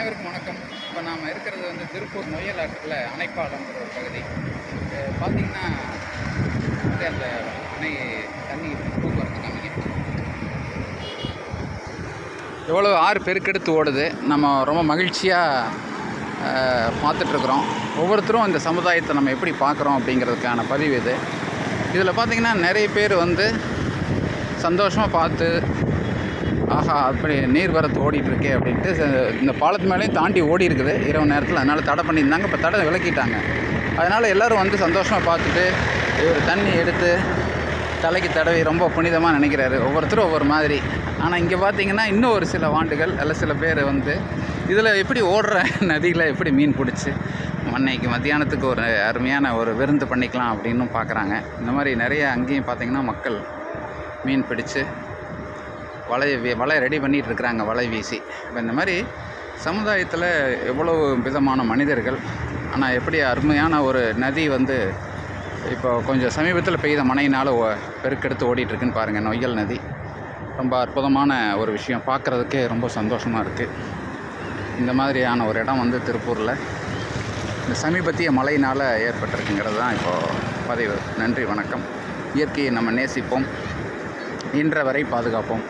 அனைவருக்கும் வணக்கம். இப்போ நாம் இருக்கிறது வந்து திருப்பூர் நொய்யல் ஆற்றில் அணைப்பாலங்கிற ஒரு பகுதி. பார்த்திங்கன்னா வந்து அந்த அணை தண்ணி போக்குவரத்து காமிங்க எவ்வளோ ஆறு பெருக்கெடுத்து ஓடுது. நம்ம ரொம்ப மகிழ்ச்சியாக பார்த்துட்ருக்குறோம். ஒவ்வொருத்தரும் இந்த சமுதாயத்தை நம்ம எப்படி பார்க்குறோம் அப்படிங்கிறதுக்கான பதிவு இது. இதில் பார்த்திங்கன்னா நிறைய பேர் வந்து சந்தோஷமாக பார்த்து ஆஹா அப்படி நீர் வரத்து ஓடிட்டுருக்கே அப்படின்ட்டு இந்த பாலத்து மேலேயும் தாண்டி ஓடி இருக்குது இரவு நேரத்தில். அதனால் தடை பண்ணியிருந்தாங்க, இப்போ தடை விலக்கிட்டாங்க. அதனால் எல்லோரும் வந்து சந்தோஷமாக பார்த்துட்டு இவர் தண்ணி எடுத்து தலைக்கு தடவி ரொம்ப புனிதமாக நினைக்கிறாரு. ஒவ்வொருத்தரும் ஒவ்வொரு மாதிரி. ஆனால் இங்கே பார்த்திங்கன்னா இன்னும் ஒரு சில வாண்டுகள் அல்ல சில பேர் வந்து இதில் எப்படி ஓடுற நதியில் எப்படி மீன் பிடிச்சி அன்னைக்கு மத்தியானத்துக்கு ஒரு அருமையான ஒரு விருந்து பண்ணிக்கலாம் அப்படின்னு பார்க்குறாங்க. இந்த மாதிரி நிறைய அங்கேயும் பார்த்திங்கன்னா மக்கள் மீன் பிடிச்சு வலை ரெடி பண்ணிகிட்டு இருக்கிறாங்க, வலை வீசி. இப்போ இந்த மாதிரி சமுதாயத்தில் எவ்வளோ விதமான மனிதர்கள், ஆனால் எப்படி அருமையான ஒரு நதி வந்து இப்போ கொஞ்சம் சமீபத்தில் பெய்த மழையினால் பெருக்கெடுத்து ஓடிட்டுருக்குன்னு பாருங்கள். நொய்யல் நதி ரொம்ப அற்புதமான ஒரு விஷயம், பார்க்குறதுக்கே ரொம்ப சந்தோஷமாக இருக்குது. இந்த மாதிரியான ஒரு இடம் வந்து திருப்பூரில் இந்த சமீபத்திய மழையினால் ஏற்பட்டிருக்குங்கிறது தான் இப்போது பதிவு. நன்றி, வணக்கம். இயற்கையை நம்ம நேசிப்போம், இன்ற வரை பாதுகாப்போம்.